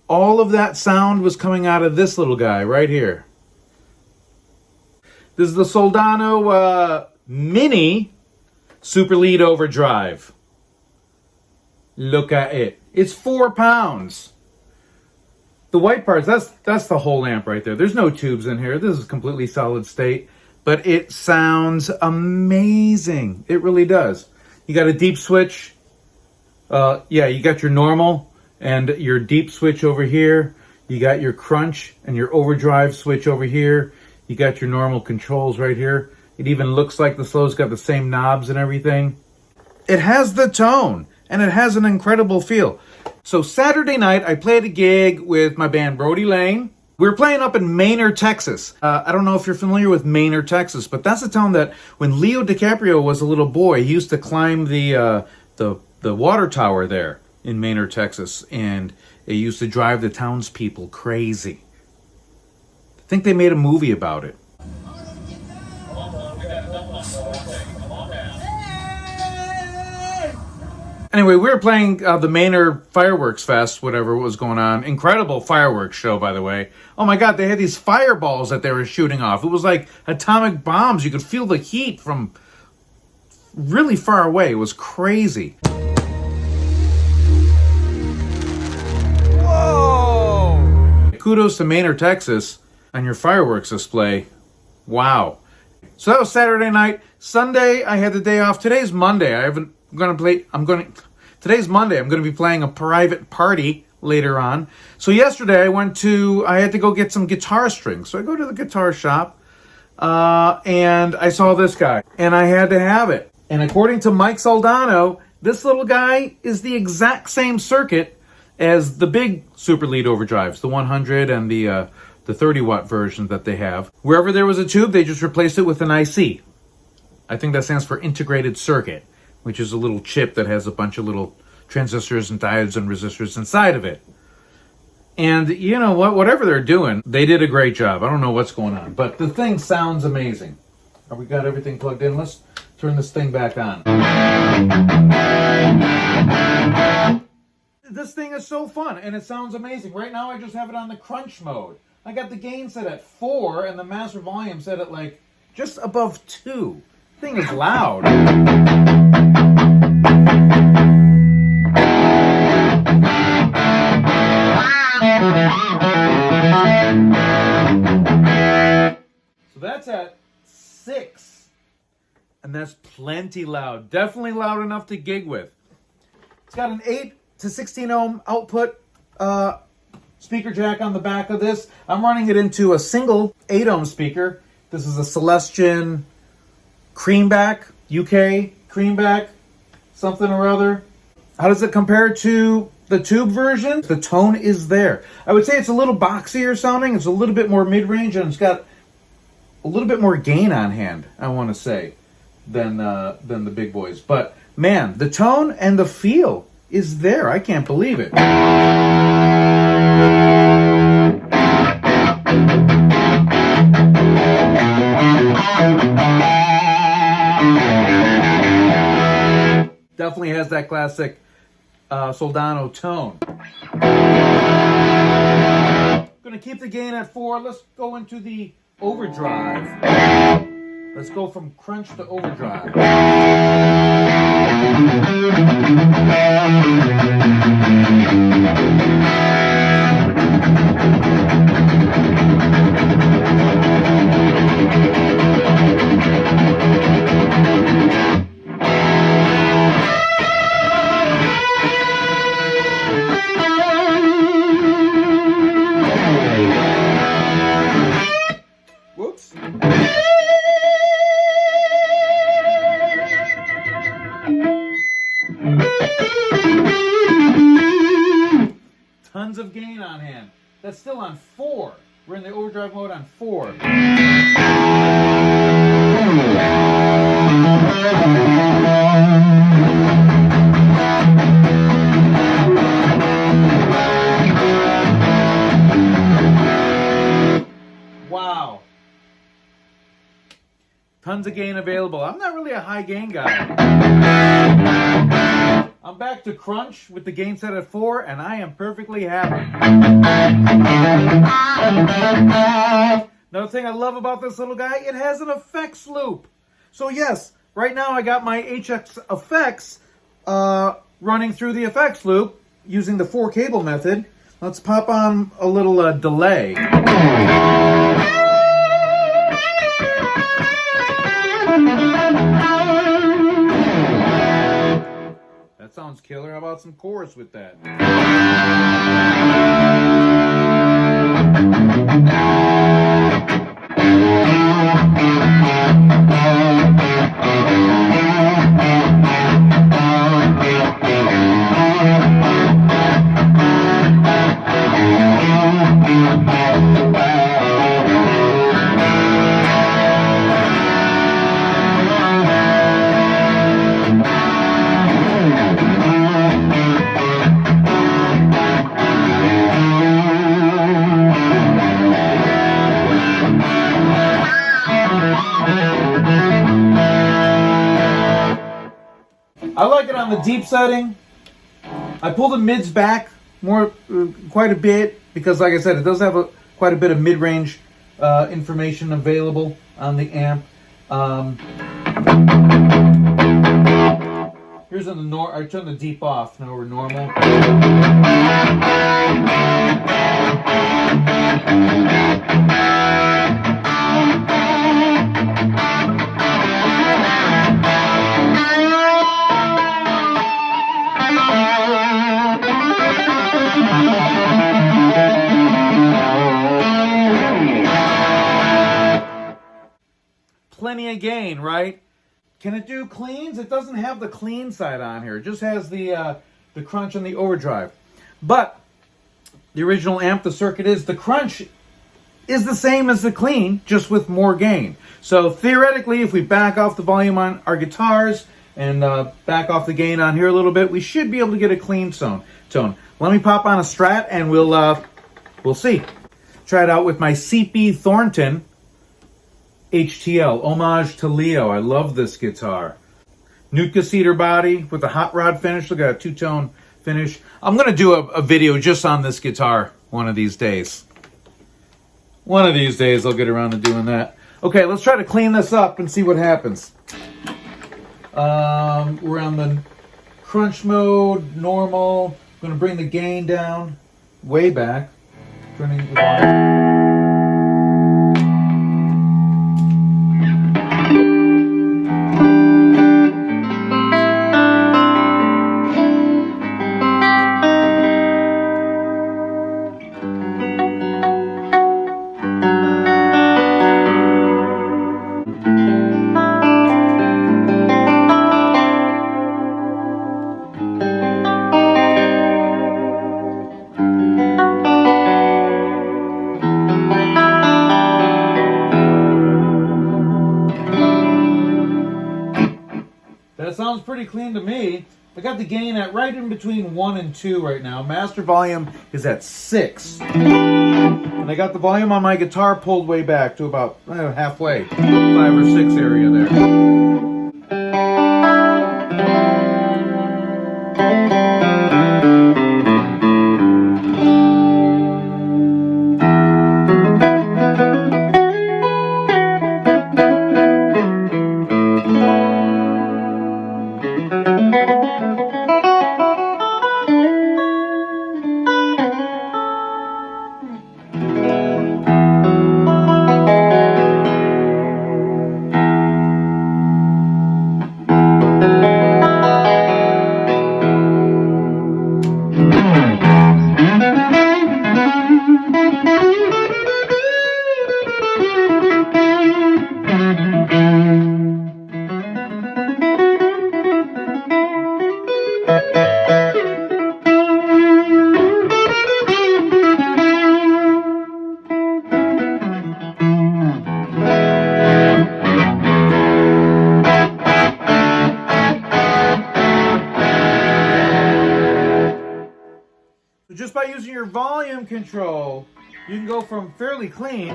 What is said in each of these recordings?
all of that sound was coming out of this little guy right here. This is the Soldano Mini Super Lead Overdrive. Look at it. It's 4 pounds. The white parts, that's the whole amp right there. There's no tubes in here. This is completely solid state, but it sounds amazing. It really does. You got a deep switch. Yeah, you got your normal and your deep switch over here. You got your crunch and your overdrive switch over here. You got your normal controls right here. It even looks like the SLO's got the same knobs and everything. It has the tone, and it has an incredible feel. So Saturday night, I played a gig with my band Brody Lane. We were playing up in Maynard, Texas. I don't know if you're familiar with Maynard, Texas, but that's a town that when Leo DiCaprio was a little boy, he used to climb the water tower there in Maynard, Texas, and it used to drive the townspeople crazy. I think they made a movie about it. Anyway, we were playing the Maynard Fireworks Fest, whatever was going on. Incredible fireworks show, by the way. Oh my God, they had these fireballs that they were shooting off. It was like atomic bombs. You could feel the heat from really far away. It was crazy. Whoa! Kudos to Maynard, Texas, on your fireworks display. Wow. So that was Saturday night. Sunday, I had the day off. Today's Monday. Today's Monday. I'm going to be playing a private party later on. So yesterday I had to go get some guitar strings. So I go to the guitar shop and I saw this guy and I had to have it. And according to Mike Soldano, this little guy is the exact same circuit as the big Super Lead Overdrives, the 100 and the 30 watt version that they have. Wherever there was a tube, they just replaced it with an IC. I think that stands for integrated circuit, which is a little chip that has a bunch of little transistors and diodes and resistors inside of it. And you know what? Whatever they're doing, they did a great job. I don't know what's going on, but the thing sounds amazing. We got everything plugged in. Let's turn this thing back on. This thing is so fun, and it sounds amazing. Right now, I just have it on the crunch mode. I got the gain set at 4, and the master volume set at like just above 2. Thing is loud. So that's at 6, and that's plenty loud. Definitely loud enough to gig with. It's got an 8 to 16 ohm output speaker jack on the back of this. I'm running it into a single 8 ohm speaker. This is a Celestion Creamback, UK Creamback, something or other. How does it compare to the tube version? The tone is there. I would say it's a little boxier sounding. It's a little bit more mid-range, and it's got a little bit more gain on hand, I want to say, than the big boys. But man, the tone and the feel is there. I can't believe it. Definitely has that classic Soldano tone. Gonna keep the gain at 4. Let's go into the overdrive. Let's go from crunch to overdrive. Whoops. Tons of gain on hand. That's still on 4. We're in the overdrive mode on 4. Wow. Tons of gain available. I'm not really a high gain guy. I'm back to crunch with the gain set at 4, and I am perfectly happy. Another thing I love about this little guy, it has an effects loop. So yes, right now I got my HX effects running through the effects loop using the 4 cable method. Let's pop on a little delay. That sounds killer. How about some chorus with that? I like it on the deep setting. I pull the mids back quite a bit because, like I said, it does have quite a bit of mid-range information available on the amp. Here's on the I turn the deep off. Now we're normal. Plenty of gain, right? Can it do cleans? It doesn't have the clean side on here. It just has the crunch and the overdrive. But the original amp, the circuit the crunch is the same as the clean, just with more gain. So theoretically, if we back off the volume on our guitars and back off the gain on here a little bit, we should be able to get a clean tone. Let me pop on a Strat and we'll see. Try it out with my CP Thornton HTL, homage to Leo. I love this guitar. Nutka cedar body with a hot rod finish. Look at that two-tone finish. I'm going to do a video just on this guitar one of these days. One of these days I'll get around to doing that. Okay, let's try to clean this up and see what happens. We're on the crunch mode, normal. I'm going to bring the gain down, way back. Turning the volume. That sounds pretty clean to me. I got the gain at right in between 1 and 2 right now. Master volume is at 6. And I got the volume on my guitar pulled way back to about halfway. 5 or 6 area there. Just by using your volume control, you can go from fairly clean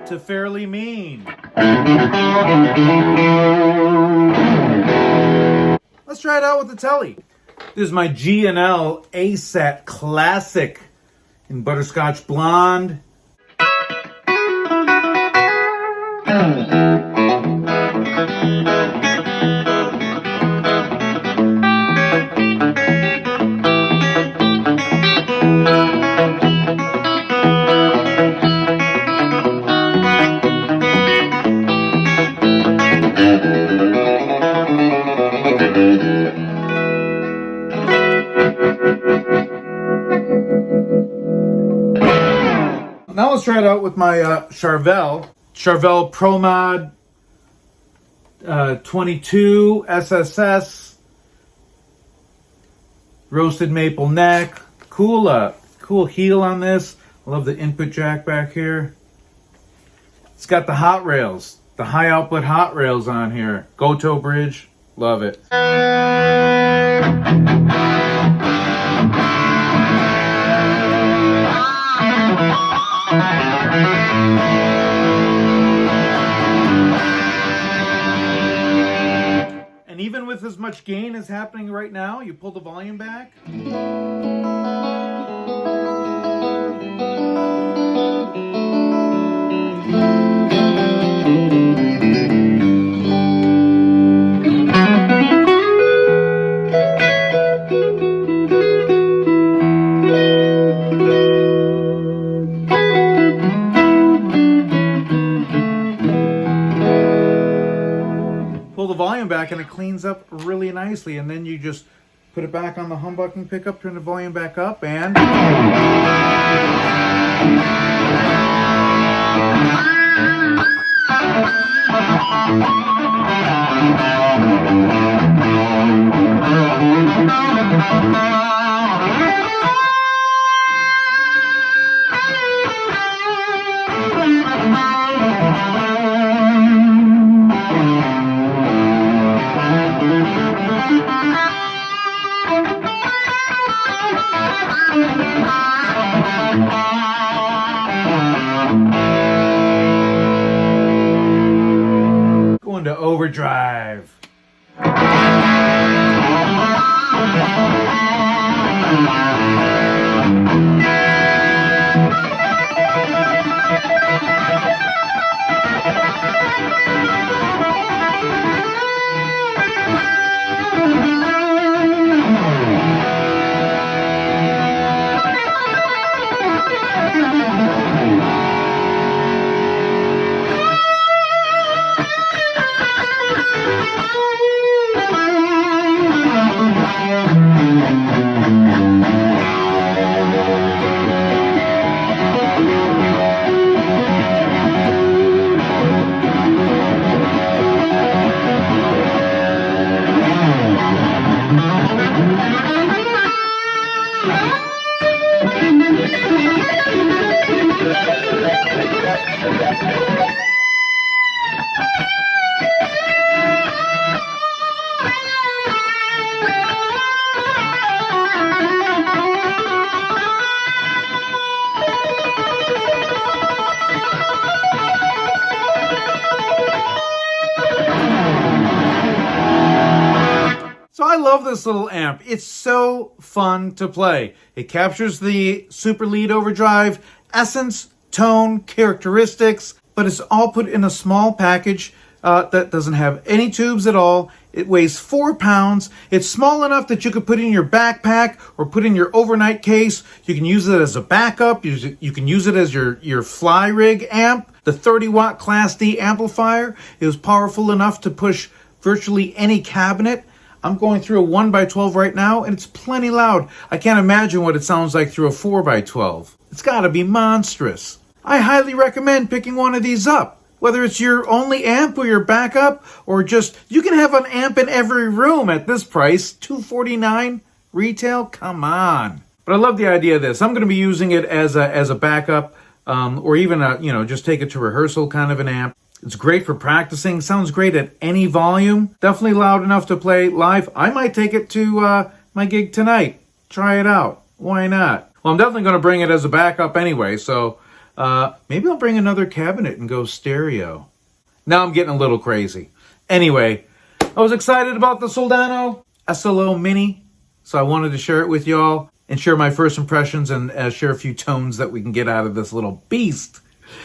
to fairly mean. Let's try it out with the telly. This is my G&L ASAT Classic in Butterscotch Blonde. Now let's try it out with my Charvel Pro Mod 22 SSS roasted maple neck. Cool heel on this. I love the input jack back here. It's got the hot rails, the high output hot rails on here. Goto bridge, love it. And even with as much gain as happening right now, you pull the volume back. Pull the volume back and it cleans up really nicely, and then you just put it back on the humbucking pickup, turn the volume back up, and going to overdrive. So I love this little amp. It's so fun to play. It captures the Super Lead Overdrive essence, tone, characteristics, but it's all put in a small package that doesn't have any tubes at all. It weighs 4 pounds. It's small enough that you could put in your backpack or put in your overnight case. You can use it as a backup. You can use it as your fly rig amp. The 30-watt Class D amplifier is powerful enough to push virtually any cabinet. I'm going through a 1x12 right now, and it's plenty loud. I can't imagine what it sounds like through a 4x12. It's got to be monstrous. I highly recommend picking one of these up. Whether it's your only amp or your backup, or just, you can have an amp in every room at this price, $249 retail, come on. But I love the idea of this. I'm going to be using it as a backup, or even just take it to rehearsal kind of an amp. It's great for practicing, sounds great at any volume, definitely loud enough to play live. I might take it to my gig tonight, try it out, why not? Well, I'm definitely going to bring it as a backup anyway, so maybe I'll bring another cabinet and go stereo. Now I'm getting a little crazy. Anyway, I was excited about the Soldano SLO Mini, so I wanted to share it with y'all and share my first impressions and share a few tones that we can get out of this little beast.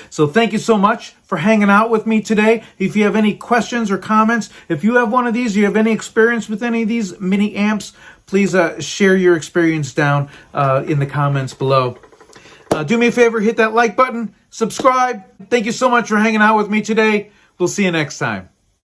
So thank you so much for hanging out with me today. If you have any questions or comments, if you have one of these, you have any experience with any of these mini amps, please share your experience down in the comments below. Do me a favor, hit that like button, subscribe. Thank you so much for hanging out with me today. We'll see you next time.